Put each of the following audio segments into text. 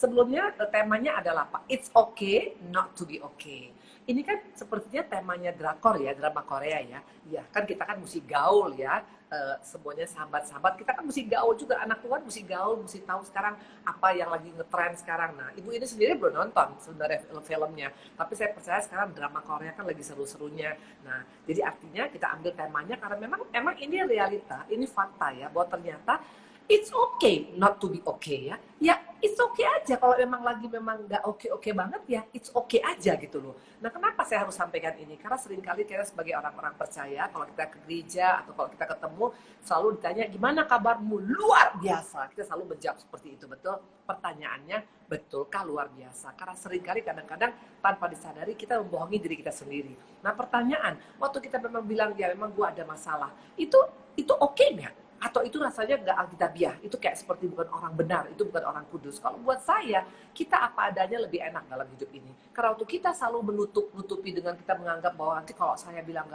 Sebelumnya temanya adalah apa? It's okay not to be okay. Ini kan sepertinya temanya drakor ya, drama Korea ya. Ya kan kita kan mesti gaul ya. Semuanya sahabat-sahabat kita kan mesti gaul juga, anak Tuhan mesti gaul, mesti tahu sekarang apa yang lagi ngetren sekarang. Nah, ibu ini sendiri belum nonton sebenarnya filmnya, tapi saya percaya sekarang drama Korea kan lagi seru-serunya. Nah, jadi artinya kita ambil temanya karena memang ini realita, ini fakta ya, bahwa ternyata it's okay not to be okay ya. Ya, it's okay aja kalau memang nggak oke-oke banget ya, it's okay aja gitu loh. Nah, kenapa saya harus sampaikan ini? Karena seringkali kita sebagai orang-orang percaya, kalau kita ke gereja atau kalau kita ketemu, selalu ditanya, gimana kabarmu? Luar biasa. Kita selalu menjawab seperti itu, betul? Pertanyaannya, betulkah luar biasa? Karena seringkali kadang-kadang tanpa disadari kita membohongi diri kita sendiri. Nah, pertanyaan, waktu kita memang bilang, ya memang gua ada masalah, itu oke nggak? Atau itu rasanya nggak alkitabiah, itu kayak seperti bukan orang benar, itu bukan orang kudus. Kalau buat saya, kita apa adanya lebih enak dalam hidup ini. Karena waktu kita selalu menutupi dengan kita menganggap bahwa nanti kalau saya bilang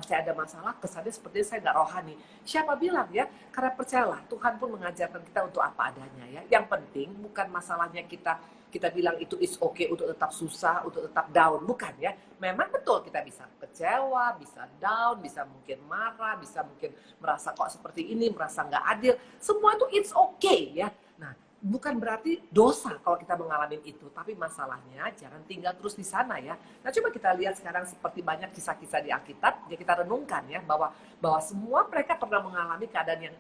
saya ada masalah, kesannya seperti saya nggak rohani. Siapa bilang ya? Karena percayalah, Tuhan pun mengajarkan kita untuk apa adanya ya. Yang penting bukan masalahnya kita bilang itu is okay untuk tetap susah, untuk tetap down. Bukan ya. Memang betul kita bisa kecewa, bisa down, bisa mungkin marah, bisa mungkin merasa kok seperti ini, merasa nggak adil. Semua itu it's okay ya. Nah, bukan berarti dosa kalau kita mengalami itu. Tapi masalahnya jangan tinggal terus di sana ya. Nah, coba kita lihat sekarang seperti banyak kisah-kisah di Alkitab. Ya kita renungkan ya bahwa semua mereka pernah mengalami keadaan yang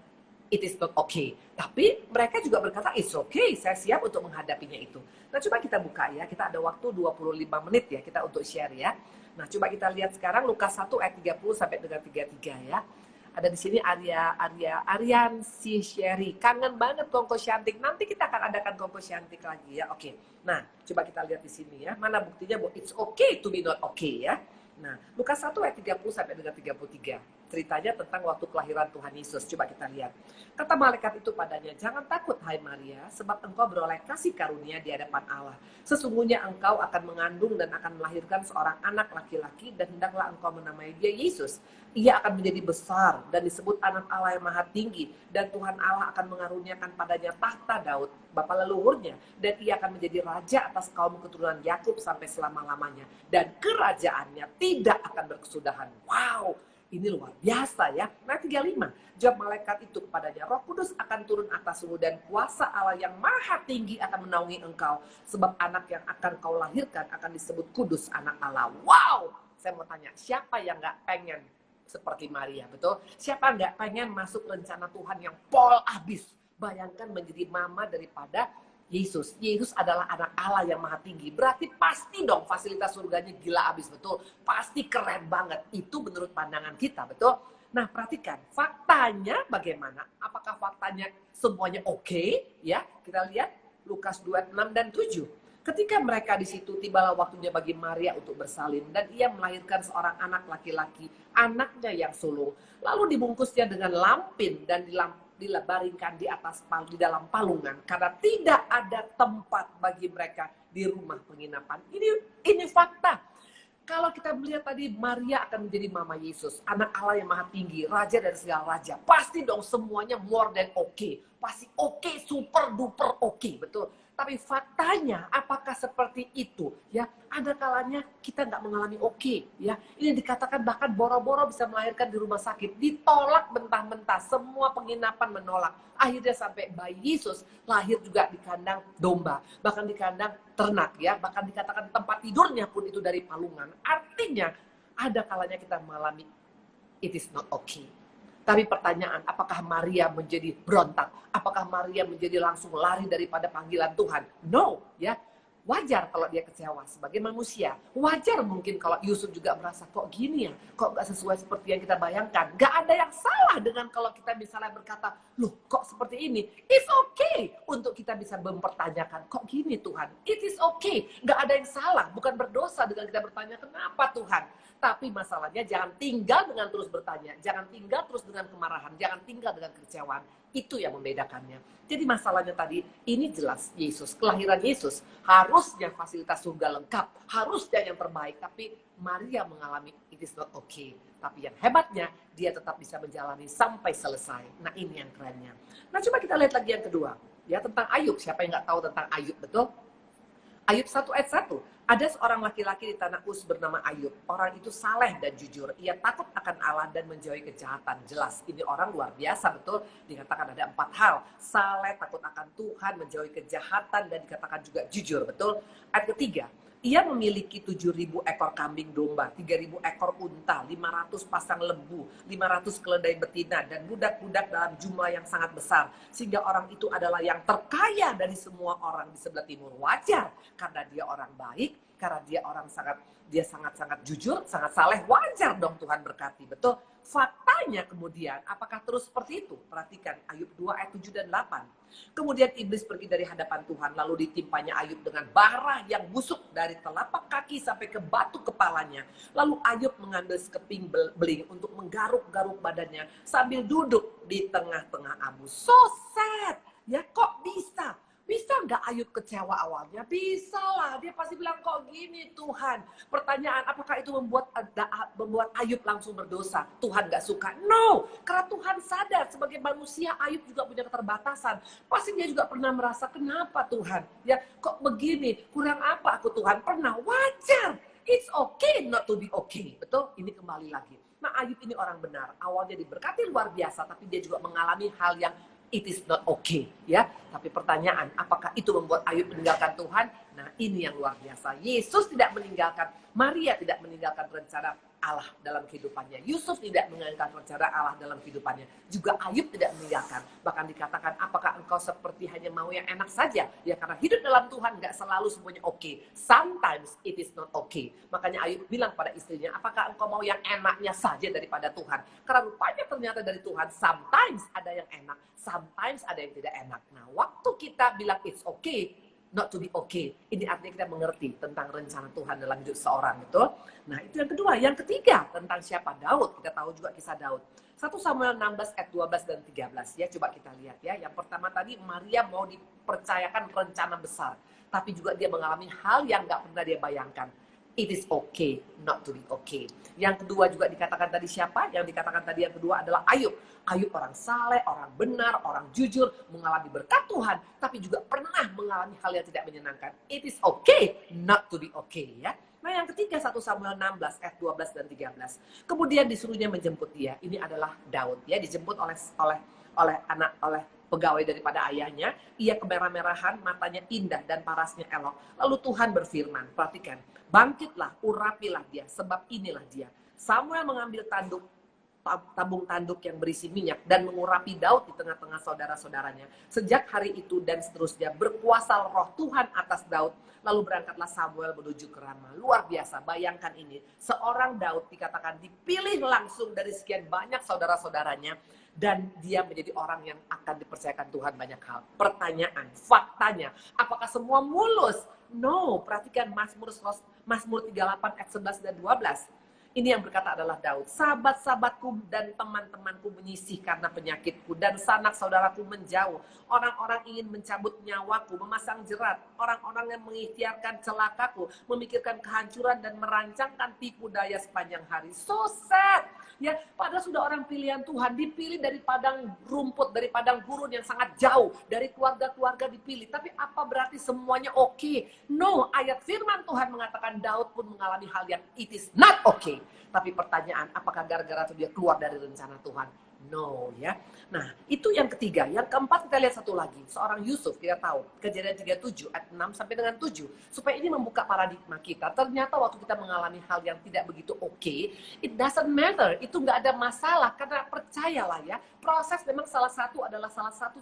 it is not okay. Tapi mereka juga berkata, it's okay, saya siap untuk menghadapinya itu. Nah, coba kita buka ya, kita ada waktu 25 menit ya, kita untuk share ya. Nah, coba kita lihat sekarang Lukas 1 ayat 30 sampai dengan 33 ya. Ada di sini Aryan si Sherry. Kangen banget Kongko Shantik. Nanti kita akan adakan Kongko Shantik lagi ya. Oke. Nah, coba kita lihat di sini ya. Mana buktinya bahwa it's okay to be not okay ya. Nah, Lukas 1 ayat 30 sampai dengan 33. Ceritanya tentang waktu kelahiran Tuhan Yesus. Coba kita lihat. Kata malaikat itu padanya, jangan takut hai Maria, sebab engkau beroleh kasih karunia di hadapan Allah. Sesungguhnya engkau akan mengandung dan akan melahirkan seorang anak laki-laki, dan hendaklah engkau menamai dia Yesus. Ia akan menjadi besar dan disebut anak Allah yang maha tinggi, dan Tuhan Allah akan mengaruniakan padanya tahta Daud, bapa leluhurnya, dan ia akan menjadi raja atas kaum keturunan Yakub sampai selama-lamanya, dan kerajaannya tidak akan berkesudahan. Wow, ini luar biasa ya. Nah 35, jawab malaikat itu kepadanya, Roh Kudus akan turun atasmu dan kuasa Allah yang maha tinggi akan menaungi engkau, sebab anak yang akan kau lahirkan akan disebut kudus, anak Allah. Wow, saya mau tanya, siapa yang gak pengen seperti Maria, betul? Siapa nggak pengen masuk rencana Tuhan yang pol abis? Bayangkan menjadi mama daripada Yesus. Yesus adalah anak Allah yang maha tinggi. Berarti pasti dong fasilitas surganya gila abis, betul? Pasti keren banget. Itu menurut pandangan kita, betul? Nah, perhatikan. Faktanya bagaimana? Apakah faktanya semuanya oke? Ya, kita lihat Lukas 26 dan 7. Ketika mereka di situ, tibalah waktunya bagi Maria untuk bersalin, dan ia melahirkan seorang anak laki-laki, anaknya yang sulung. Lalu dibungkusnya dengan lampin dan dibaringkan di dalam palungan, karena tidak ada tempat bagi mereka di rumah penginapan. Ini fakta. Kalau kita melihat tadi, Maria akan menjadi mama Yesus, anak Allah yang maha tinggi, raja dari segala raja. Pasti dong semuanya more than okay. Pasti oke, super duper oke, betul. Tapi faktanya apakah seperti itu? Ya, ada kalanya kita nggak mengalami oke. Ya, ini dikatakan bahkan boro-boro bisa melahirkan di rumah sakit, ditolak mentah-mentah, semua penginapan menolak. Akhirnya sampai bayi Yesus lahir juga di kandang domba, bahkan di kandang ternak ya, bahkan dikatakan tempat tidurnya pun itu dari palungan. Artinya ada kalanya kita mengalami it is not okay. Tapi pertanyaan, apakah Maria menjadi berontak? Apakah Maria menjadi langsung lari daripada panggilan Tuhan? No, ya. Wajar kalau dia kecewa sebagai manusia. Wajar mungkin kalau Yusuf juga merasa, kok gini ya? Kok gak sesuai seperti yang kita bayangkan? Gak ada yang salah dengan kalau kita misalnya berkata, loh kok seperti ini? It's okay untuk kita bisa mempertanyakan, kok gini Tuhan? It is okay. Gak ada yang salah, bukan berdosa dengan kita bertanya, kenapa Tuhan? Tapi masalahnya jangan tinggal dengan terus bertanya, jangan tinggal terus dengan kemarahan, jangan tinggal dengan kekecewaan. Itu yang membedakannya. Jadi masalahnya tadi, ini jelas Yesus, kelahiran Yesus, harusnya fasilitas surga lengkap, harusnya yang terbaik, tapi Maria mengalami it is not okay. Tapi yang hebatnya, dia tetap bisa menjalani sampai selesai. Nah ini yang kerennya. Nah coba kita lihat lagi yang kedua. Ya, tentang Ayub. Siapa yang nggak tahu tentang Ayub, betul? Ayub 1 ayat 1. Ada seorang laki-laki di tanah Uz bernama Ayub. Orang itu saleh dan jujur. Ia takut akan Allah dan menjauhi kejahatan. Jelas, ini orang luar biasa, betul? Dikatakan ada 4 hal. Saleh, takut akan Tuhan, menjauhi kejahatan, dan dikatakan juga jujur, betul? Ayat ketiga, ia memiliki 7.000 ekor kambing domba, 3.000 ekor unta, 500 pasang lembu, 500 keledai betina, dan budak-budak dalam jumlah yang sangat besar. Sehingga orang itu adalah yang terkaya dari semua orang di sebelah timur. Wajar, karena dia orang baik, karena dia orang sangat-sangat jujur, sangat saleh. Wajar dong Tuhan berkati, betul? Faktanya kemudian, apakah terus seperti itu? Perhatikan Ayub 2 ayat 7 dan 8. Kemudian iblis pergi dari hadapan Tuhan, lalu ditimpanya Ayub dengan bara yang busuk dari telapak kaki sampai ke batu kepalanya. Lalu Ayub mengambil sekeping beling untuk menggaruk-garuk badannya sambil duduk di tengah-tengah abu. So sad! Ya, kok bisa? Bisa nggak Ayub kecewa awalnya? Bisa lah, dia pasti bilang kok gini Tuhan. Pertanyaan, apakah itu membuat Ayub langsung berdosa? Tuhan nggak suka? No, karena Tuhan sadar sebagai manusia Ayub juga punya keterbatasan. Pasti dia juga pernah merasa, kenapa Tuhan? Ya, kok begini? Kurang apa aku Tuhan? Pernah, wajar. It's okay not to be okay. Betul? Ini kembali lagi. Nah, Ayub ini orang benar. Awalnya diberkati luar biasa, tapi dia juga mengalami hal yang it is not okay, ya. Tapi pertanyaan, apakah itu membuat Ayub meninggalkan Tuhan? Nah, ini yang luar biasa. Yesus tidak meninggalkan, Maria tidak meninggalkan rencana Allah dalam kehidupannya. Yusuf tidak meninggalkan rencana Allah dalam kehidupannya. Juga Ayub tidak meninggalkan. Bahkan dikatakan, apakah engkau seperti hanya mau yang enak saja? Ya, karena hidup dalam Tuhan nggak selalu semuanya oke. Sometimes it is not okay. Makanya Ayub bilang pada istrinya, apakah engkau mau yang enaknya saja daripada Tuhan? Karena rupanya ternyata dari Tuhan, sometimes ada yang enak, sometimes ada yang tidak enak. Nah, waktu kita bilang it's okay, not to be okay, ini artinya kita mengerti tentang rencana Tuhan dalam hidup seorang, betul? Nah, itu yang kedua. Yang ketiga, tentang siapa? Daud. Kita tahu juga kisah Daud. 1 Samuel 16 ayat 12 dan 13. Ya, coba kita lihat ya. Yang pertama tadi, Maria mau dipercayakan rencana besar. Tapi juga dia mengalami hal yang gak pernah dia bayangkan. It is okay not to be okay. Yang kedua juga dikatakan tadi siapa? Yang dikatakan tadi yang kedua adalah Ayub. Ayub orang saleh, orang benar, orang jujur, mengalami berkat Tuhan, tapi juga pernah mengalami hal yang tidak menyenangkan. It is okay not to be okay, ya. Nah, yang ketiga 1 Samuel 16 ayat 12 dan 13. Kemudian disuruhnya menjemput dia. Ini adalah Daud, ya, dijemput oleh pegawai daripada ayahnya. Ia kemerah-merahan, matanya indah dan parasnya elok. Lalu Tuhan berfirman, perhatikan, bangkitlah, urapilah dia, sebab inilah dia. Samuel mengambil tabung tanduk yang berisi minyak dan mengurapi Daud di tengah-tengah saudara-saudaranya. Sejak hari itu dan seterusnya berkuasa roh Tuhan atas Daud. Lalu berangkatlah Samuel menuju ke Rama. Luar biasa, bayangkan ini. Seorang Daud dikatakan dipilih langsung dari sekian banyak saudara-saudaranya. Dan dia menjadi orang yang akan dipercayakan Tuhan banyak hal. Pertanyaan, faktanya, apakah semua mulus? No, perhatikan Mazmur 38 ayat 11 dan 12. Ini yang berkata adalah Daud. Sahabat-sahabatku dan teman-temanku menyisih karena penyakitku. Dan sanak saudaraku menjauh. Orang-orang ingin mencabut nyawaku, memasang jerat. Orang-orang yang mengikhtiarkan celakaku, memikirkan kehancuran dan merancangkan tipu daya sepanjang hari. So sad. Ya, padahal sudah orang pilihan Tuhan, dipilih dari padang rumput, dari padang gurun yang sangat jauh, dari keluarga-keluarga dipilih. Tapi apa berarti semuanya oke? No, ayat firman Tuhan mengatakan Daud pun mengalami hal yang it is not okay. Tapi pertanyaan, apakah gara-gara itu dia keluar dari rencana Tuhan? No, ya. Nah, itu yang ketiga. Yang keempat kita lihat satu lagi. Seorang Yusuf, kita tahu. Kejadian 37 ayat 6 sampai dengan 7. Supaya ini membuka paradigma kita. Ternyata waktu kita mengalami hal yang tidak begitu oke, it doesn't matter. Itu nggak ada masalah. Karena percayalah ya, proses memang salah satu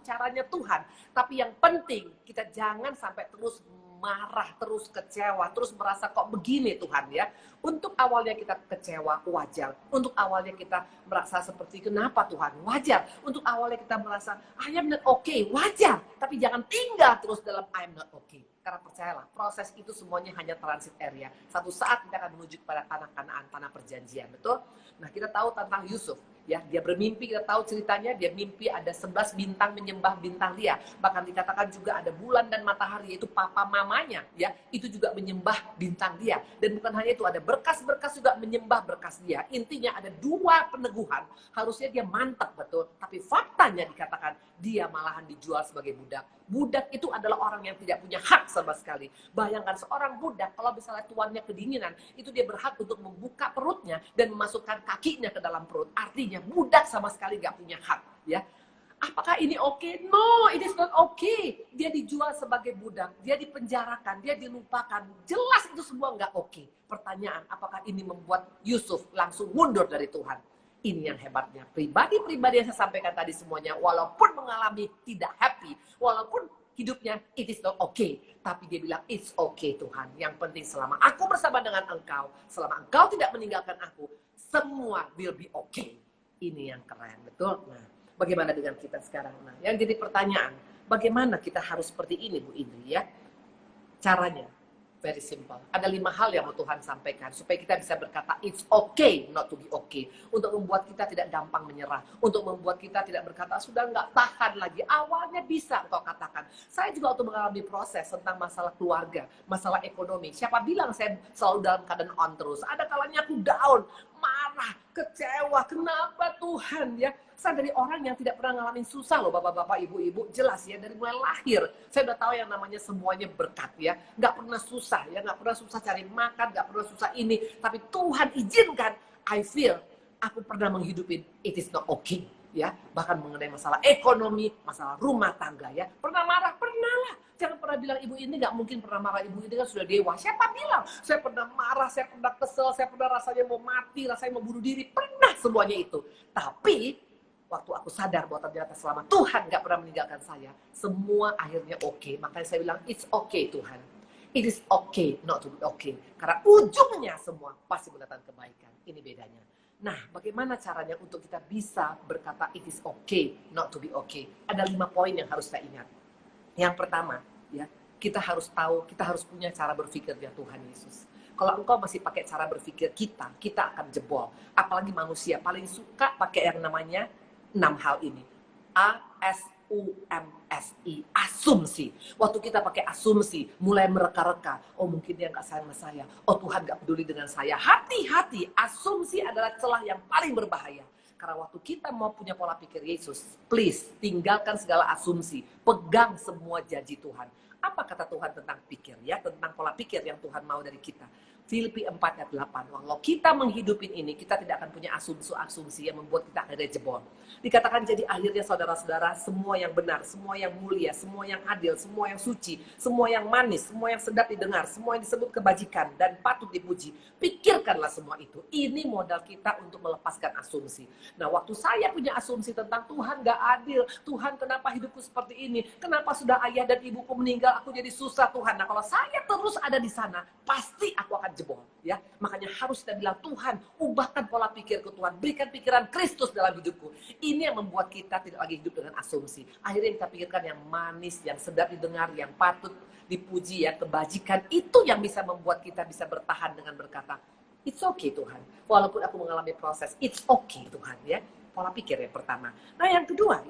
caranya Tuhan. Tapi yang penting, kita jangan sampai terus marah, terus kecewa, terus merasa kok begini Tuhan ya. Untuk awalnya kita kecewa, wajar. Untuk awalnya kita merasa seperti kenapa Tuhan, wajar. Untuk awalnya kita merasa I am not okay, wajar. Tapi jangan tinggal terus dalam I am not okay. Karena percayalah, proses itu semuanya hanya transit area. Satu saat kita akan menuju kepada tanah Kanaan, tanah perjanjian, betul? Nah, kita tahu tentang Yusuf. Ya, dia bermimpi, kita tahu ceritanya, dia mimpi ada 11 bintang menyembah bintang dia. Bahkan dikatakan juga ada bulan dan matahari, yaitu papa mamanya, ya, itu juga menyembah bintang dia. Dan bukan hanya itu, ada berkas-berkas juga menyembah berkas dia. Intinya ada dua peneguhan, harusnya dia mantap betul, tapi faktanya dikatakan dia malahan dijual sebagai budak. Budak itu adalah orang yang tidak punya hak sama sekali. Bayangkan seorang budak, kalau misalnya tuannya kedinginan, itu dia berhak untuk membuka perutnya dan memasukkan kakinya ke dalam perut. Artinya budak sama sekali gak punya hak. Ya, apakah ini oke? No, it is not okay. Dia dijual sebagai budak, dia dipenjarakan, dia dilupakan. Jelas itu semua nggak oke. Pertanyaan, apakah ini membuat Yusuf langsung mundur dari Tuhan? Ini yang hebatnya. Pribadi-pribadi yang saya sampaikan tadi semuanya, walaupun mengalami tidak happy, walaupun hidupnya it is not okay, tapi dia bilang it's okay Tuhan. Yang penting selama aku bersama dengan engkau, selama engkau tidak meninggalkan aku, semua will be okay. Ini yang keren, betul? Nah, bagaimana dengan kita sekarang? Nah, yang jadi pertanyaan, bagaimana kita harus seperti ini, Bu Indri, ya? Caranya, very simple. Ada 5 hal yang mau Tuhan sampaikan, supaya kita bisa berkata, it's okay not to be okay. Untuk membuat kita tidak gampang menyerah. Untuk membuat kita tidak berkata, sudah nggak tahan lagi. Awalnya bisa engkau katakan. Saya juga waktu mengalami proses tentang masalah keluarga, masalah ekonomi. Siapa bilang saya selalu dalam keadaan on terus? Ada kalanya aku down, marah, kecewa. Kenapa Tuhan, ya? Saya dari orang yang tidak pernah ngalamin susah loh, bapak-bapak, ibu-ibu. Jelas ya, dari mulai lahir saya udah tahu yang namanya semuanya berkat, ya. Nggak pernah susah, ya, nggak pernah susah cari makan, nggak pernah susah ini. Tapi Tuhan izinkan, I feel aku pernah menghidupin it is not okay, ya. Bahkan mengenai masalah ekonomi, masalah rumah tangga, ya. Pernah marah, pernah lah. Jangan pernah bilang ibu ini nggak mungkin pernah marah, ibu ini kan sudah dewa. Siapa bilang? Saya pernah marah, saya pernah kesel, saya pernah rasanya mau mati, rasanya mau bunuh diri. Pernah semuanya itu. Tapi waktu aku sadar bahwa ternyata selama Tuhan gak pernah meninggalkan saya, semua akhirnya oke. Makanya saya bilang, it's okay Tuhan. It is okay not to be okay. Karena ujungnya semua pasti mendatangkan kebaikan. Ini bedanya. Nah, bagaimana caranya untuk kita bisa berkata, it is okay not to be okay? Ada 5 poin yang harus kita ingat. Yang pertama, ya, kita harus tahu, kita harus punya cara berpikirnya Tuhan Yesus. Kalau engkau masih pakai cara berpikir kita akan jebol. Apalagi manusia paling suka pakai yang namanya 6 hal ini. ASUMSI, asumsi. Waktu kita pakai asumsi, mulai mereka-reka. Oh, mungkin dia nggak sayang sama saya. Oh, Tuhan nggak peduli dengan saya. Hati-hati, asumsi adalah celah yang paling berbahaya. Karena waktu kita mau punya pola pikir Yesus, please, tinggalkan segala asumsi. Pegang semua janji Tuhan. Apa kata Tuhan tentang pikir, ya? Tentang pola pikir yang Tuhan mau dari kita. Filipi 4 ayat 8. Kalau kita menghidupin ini, kita tidak akan punya asumsi-asumsi yang membuat kita akhirnya jebol. Dikatakan jadi akhirnya saudara-saudara, semua yang benar, semua yang mulia, semua yang adil, semua yang suci, semua yang manis, semua yang sedap didengar, semua yang disebut kebajikan dan patut dipuji. Pikirkanlah semua itu. Ini modal kita untuk melepaskan asumsi. Nah, waktu saya punya asumsi tentang Tuhan gak adil, Tuhan kenapa hidupku seperti ini, kenapa sudah ayah dan ibuku meninggal, aku jadi susah Tuhan. Nah, kalau saya terus ada di sana, pasti aku akan jebol, ya. Makanya harus kita bilang, Tuhan, ubahkan pola pikirku Tuhan, berikan pikiran Kristus dalam hidupku. Ini yang membuat kita tidak lagi hidup dengan asumsi. Akhirnya kita pikirkan yang manis, yang sedap didengar, yang patut dipuji, ya, kebajikan. Itu yang bisa membuat kita bisa bertahan dengan berkata, it's okay Tuhan. Walaupun aku mengalami proses, it's okay Tuhan, ya. Pola pikir yang pertama. Nah, yang kedua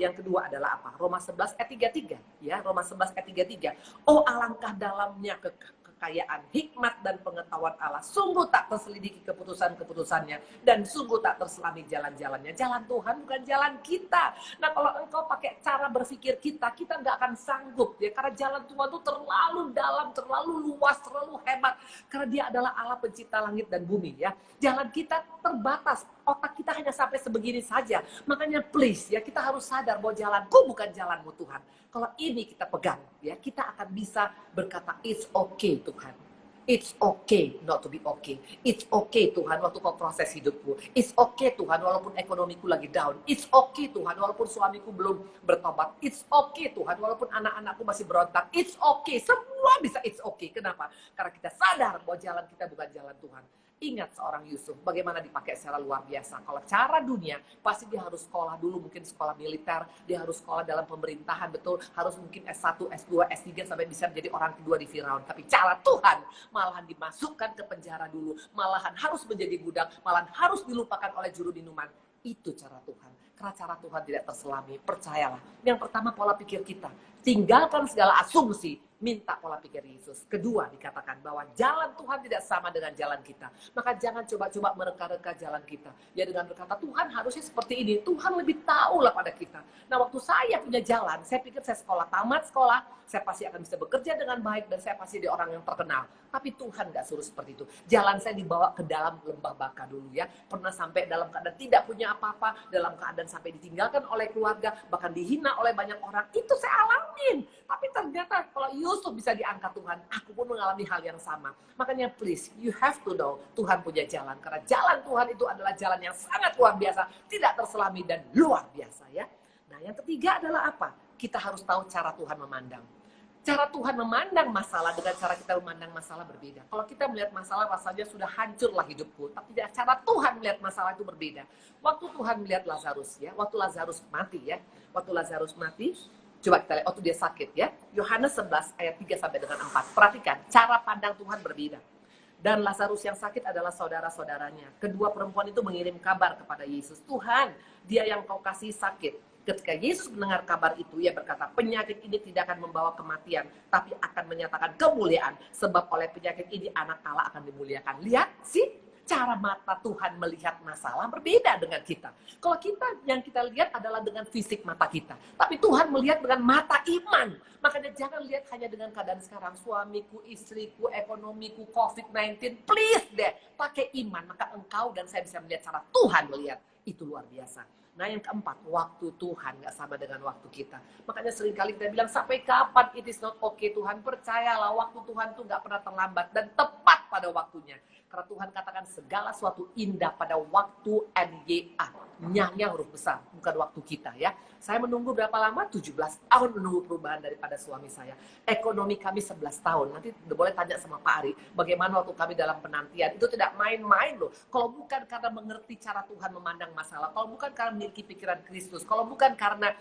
adalah apa? Roma 11 ayat 33, ya. Roma 11 ayat 33. Oh, alangkah dalamnya kekayaan, hikmat dan pengetahuan Allah. Sungguh tak terselidiki keputusan-keputusannya dan sungguh tak terselami jalan-jalannya. Jalan Tuhan bukan jalan kita. Nah, kalau engkau pakai cara berpikir kita nggak akan sanggup, ya, karena jalan Tuhan itu terlalu dalam, terlalu luas, terlalu hebat. Karena Dia adalah Allah pencipta langit dan bumi, ya. Jalan kita terbatas, otak kita hanya sampai sebegini saja. Makanya please, ya, kita harus sadar bahwa jalanku bukan jalanmu Tuhan. Kalau ini kita pegang, ya, kita akan bisa berkata, it's okay Tuhan. It's okay not to be okay. It's okay Tuhan waktu kau proses hidupku. It's okay Tuhan walaupun ekonomiku lagi down. It's okay Tuhan walaupun suamiku belum bertobat. It's okay Tuhan walaupun anak-anakku masih berontak. It's okay. Semua bisa it's okay. Kenapa? Karena kita sadar bahwa jalan kita bukan jalan Tuhan. Ingat seorang Yusuf, bagaimana dipakai secara luar biasa. Kalau cara dunia, pasti dia harus sekolah dulu, mungkin sekolah militer, dia harus sekolah dalam pemerintahan, betul, harus mungkin S1, S2, S3, sampai bisa menjadi orang kedua di Firaun. Tapi cara Tuhan, malahan dimasukkan ke penjara dulu, malahan harus menjadi budak, malahan harus dilupakan oleh juru minuman. Itu cara Tuhan. Karena cara Tuhan tidak terselami. Percayalah. Yang pertama, pola pikir kita. Tinggalkan segala asumsi. Minta pola pikir Yesus. Kedua, dikatakan bahwa jalan Tuhan tidak sama dengan jalan kita. Maka jangan coba-coba mereka-reka jalan kita. Ya, dengan berkata, Tuhan harusnya seperti ini. Tuhan lebih tahu lah pada kita. Nah, waktu saya punya jalan, saya pikir saya tamat sekolah, saya pasti akan bisa bekerja dengan baik, dan saya pasti jadi orang yang terkenal. Tapi Tuhan gak suruh seperti itu. Jalan saya dibawa ke dalam lembah baka dulu ya. Pernah sampai dalam keadaan tidak punya apa-apa, dalam keadaan sampai ditinggalkan oleh keluarga, bahkan dihina oleh banyak orang. Itu saya alamin. Tapi ternyata kalau Yusuf bisa diangkat Tuhan, aku pun mengalami hal yang sama. Makanya please, you have to know Tuhan punya jalan. Karena jalan Tuhan itu adalah jalan yang sangat luar biasa, tidak terselami dan luar biasa ya. Nah, yang ketiga adalah apa? Kita harus tahu cara Tuhan memandang. Cara Tuhan memandang masalah dengan cara kita memandang masalah berbeda. Kalau kita melihat masalah rasanya sudah hancurlah hidupku, tapi cara Tuhan melihat masalah itu berbeda. Waktu Tuhan melihat Lazarus ya, waktu Lazarus mati ya, waktu Lazarus mati, coba kita lihat waktu dia sakit ya. Yohanes 11 ayat 3 sampai dengan 4. Perhatikan, cara pandang Tuhan berbeda. Dan Lazarus yang sakit adalah saudara-saudaranya. Kedua perempuan itu mengirim kabar kepada Yesus. Tuhan, dia yang kau kasih sakit. Ketika Yesus mendengar kabar itu, ia berkata, penyakit ini tidak akan membawa kematian, tapi akan menyatakan kemuliaan. Sebab oleh penyakit ini anak Allah akan dimuliakan. Lihat sih, cara mata Tuhan melihat masalah berbeda dengan kita. Kalau kita, yang kita lihat adalah dengan fisik mata kita. Tapi Tuhan melihat dengan mata iman. Makanya jangan lihat hanya dengan keadaan sekarang. Suamiku, istriku, ekonomiku, COVID-19. Please deh, pakai iman. Maka engkau dan saya bisa melihat cara Tuhan melihat. Itu luar biasa. Nah, yang keempat, waktu Tuhan gak sama dengan waktu kita. Makanya seringkali kita bilang, sampai kapan it is not okay Tuhan? Percayalah, waktu Tuhan tuh gak pernah terlambat dan tepat pada waktunya. Karena Tuhan katakan segala sesuatu indah pada waktu NYA. Nya huruf besar, bukan waktu kita ya. Saya menunggu berapa lama? 17 tahun menunggu perubahan daripada suami saya. Ekonomi kami 11 tahun. Nanti boleh tanya sama Pak Ari, bagaimana waktu kami dalam penantian. Itu tidak main-main loh. Kalau bukan karena mengerti cara Tuhan memandang masalah, kalau bukan karena memiliki pikiran Kristus, kalau bukan karena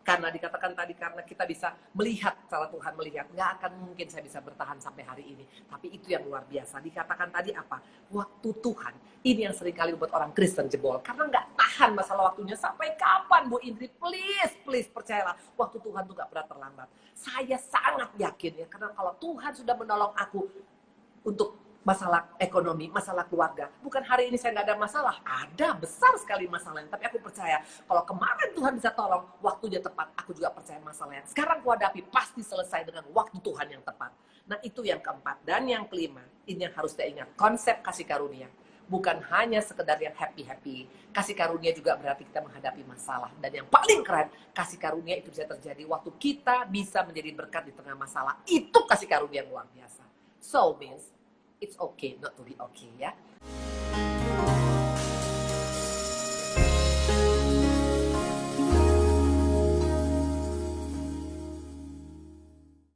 dikatakan tadi, karena kita bisa melihat cara Tuhan melihat, nggak akan mungkin saya bisa bertahan sampai hari ini. Tapi itu yang luar biasa. Dikatakan tadi apa? Waktu Tuhan. Ini yang seringkali membuat orang Kristen jebol. Karena nggak tahan masalah waktunya. Sampai kapan, Bu Indri? Please, percayalah. Waktu Tuhan tuh nggak pernah terlambat. Saya sangat yakin ya. Karena kalau Tuhan sudah menolong aku untuk masalah ekonomi, masalah keluarga. Bukan hari ini saya nggak ada masalah. Ada, besar sekali masalahnya. Tapi aku percaya, kalau kemarin Tuhan bisa tolong, waktunya tepat. Aku juga percaya masalahnya. Sekarang aku hadapi, pasti selesai dengan waktu Tuhan yang tepat. Nah, itu yang keempat. Dan yang kelima, ini yang harus kita ingat. Konsep kasih karunia. Bukan hanya sekedar yang happy-happy. Kasih karunia juga berarti kita menghadapi masalah. Dan yang paling keren, kasih karunia itu bisa terjadi waktu kita bisa menjadi berkat di tengah masalah. Itu kasih karunia yang luar biasa. So means, it's okay not to be okay ya.